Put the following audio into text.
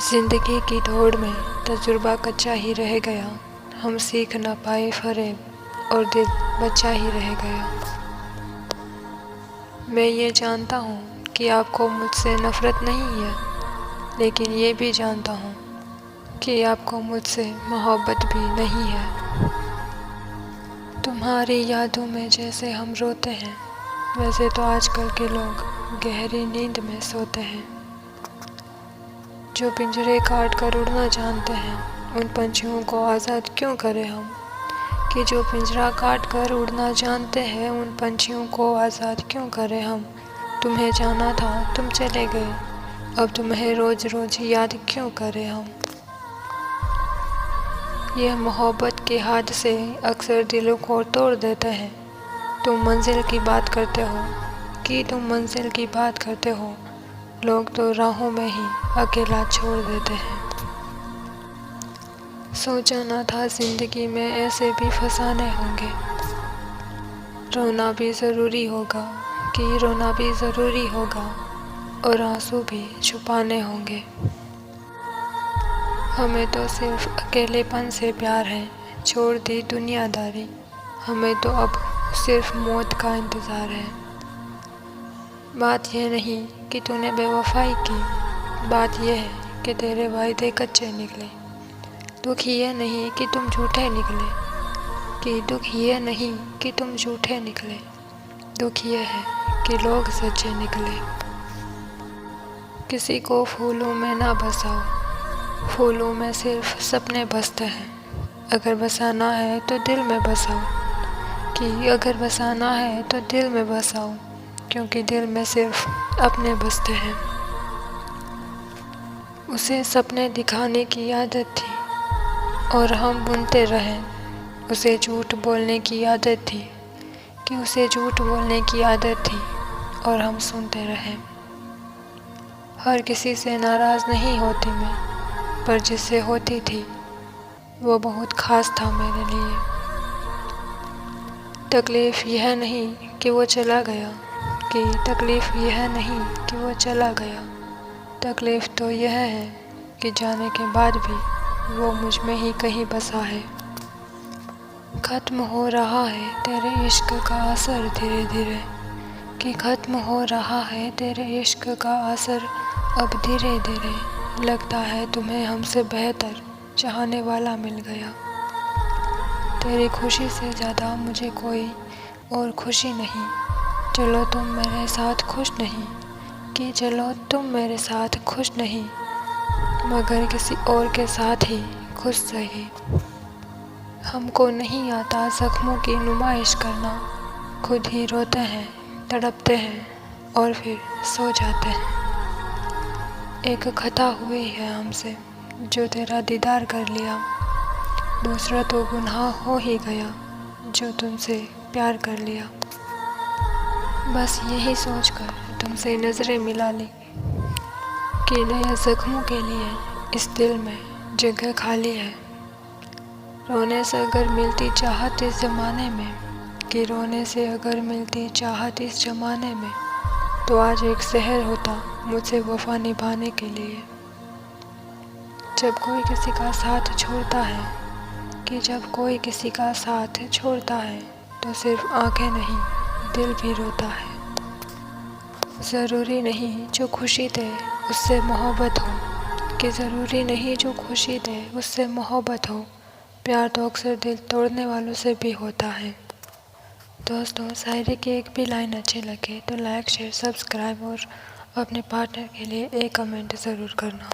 जिंदगी की दौड़ में तजुर्बा कच्चा ही रह गया। हम सीख न पाए फरेब और दिल बच्चा ही रह गया। मैं ये जानता हूँ कि आपको मुझसे नफ़रत नहीं है, लेकिन ये भी जानता हूँ कि आपको मुझसे मोहब्बत भी नहीं है। तुम्हारी यादों में जैसे हम रोते हैं, वैसे तो आजकल के लोग गहरी नींद में सोते हैं। जो पिंजरे काट कर उड़ना जानते हैं, उन पंछियों को आज़ाद क्यों करें हम। कि जो पिंजरा काट कर उड़ना जानते हैं, उन पंछियों को आज़ाद क्यों करें हम। तुम्हें जाना था तुम चले गए, अब तुम्हें रोज़ रोज़ याद क्यों करें हम। यह मोहब्बत के हाथ से अक्सर दिलों को तोड़ देते हैं। तुम मंजिल की बात करते हो कि तुम मंजिल की बात करते हो, लोग तो राहों में ही अकेला छोड़ देते हैं। सोचा ना था जिंदगी में ऐसे भी फसाने होंगे। रोना भी ज़रूरी होगा कि रोना भी ज़रूरी होगा, और आंसू भी छुपाने होंगे। हमें तो सिर्फ अकेलेपन से प्यार है, छोड़ दी दुनियादारी। हमें तो अब सिर्फ मौत का इंतज़ार है। बात यह नहीं कि तूने बेवफाई की, बात यह है कि तेरे वायदे कच्चे निकले। दुख ये नहीं कि तुम झूठे निकले, दुख ये नहीं कि तुम झूठे निकले, दुख ये है कि लोग सच्चे निकले। किसी को फूलों में ना बसाओ, फूलों में सिर्फ सपने बसते हैं। अगर बसाना है तो दिल में बसाओ, अगर बसाना है तो दिल में बसाओ, क्योंकि दिल में सिर्फ अपने बसते हैं। उसे सपने दिखाने की आदत थी और हम बुनते रहे। उसे झूठ बोलने की आदत थी उसे झूठ बोलने की आदत थी और हम सुनते रहे। हर किसी से नाराज़ नहीं होती मैं, पर जिससे होती थी वो बहुत ख़ास था मेरे लिए। तकलीफ़ यह नहीं कि वो चला गया, तकलीफ़ यह नहीं कि वो चला गया, तकलीफ़ तो यह है कि जाने के बाद भी वो मुझ में ही कहीं बसा है। ख़त्म हो रहा है तेरे इश्क का असर धीरे धीरे, ख़त्म हो रहा है तेरे इश्क का असर अब धीरे धीरे। लगता है तुम्हें हमसे बेहतर चाहने वाला मिल गया। तेरी खुशी से ज़्यादा मुझे कोई और खुशी नहीं। चलो तुम मेरे साथ खुश नहीं, चलो तुम मेरे साथ खुश नहीं, मगर किसी और के साथ ही खुश सही। हमको नहीं आता ज़ख्मों की नुमाइश करना, खुद ही रोते हैं, तड़पते हैं और फिर सो जाते हैं। एक खता हुई है हमसे जो तेरा दीदार कर लिया, दूसरा तो गुनाह हो ही गया जो तुमसे प्यार कर लिया। बस यही सोचकर तुमसे नज़रें मिला ली कि नए ज़ख्मों के लिए इस दिल में जगह खाली है। रोने से अगर मिलती चाहत इस ज़माने में, रोने से अगर मिलती चाहत इस ज़माने में, तो आज एक शहर होता मुझसे वफ़ा निभाने के लिए। जब कोई किसी का साथ छोड़ता है, जब कोई किसी का साथ छोड़ता है, तो सिर्फ आंखें नहीं दिल भी रोता है। ज़रूरी नहीं जो खुशी दे उससे मोहब्बत हो, ज़रूरी नहीं जो खुशी दे उससे मोहब्बत हो। प्यार तो अक्सर दिल तोड़ने वालों से भी होता है। दोस्तों, शायरी की एक भी लाइन अच्छी लगे तो लाइक शेयर सब्सक्राइब और अपने पार्टनर के लिए एक कमेंट ज़रूर करना।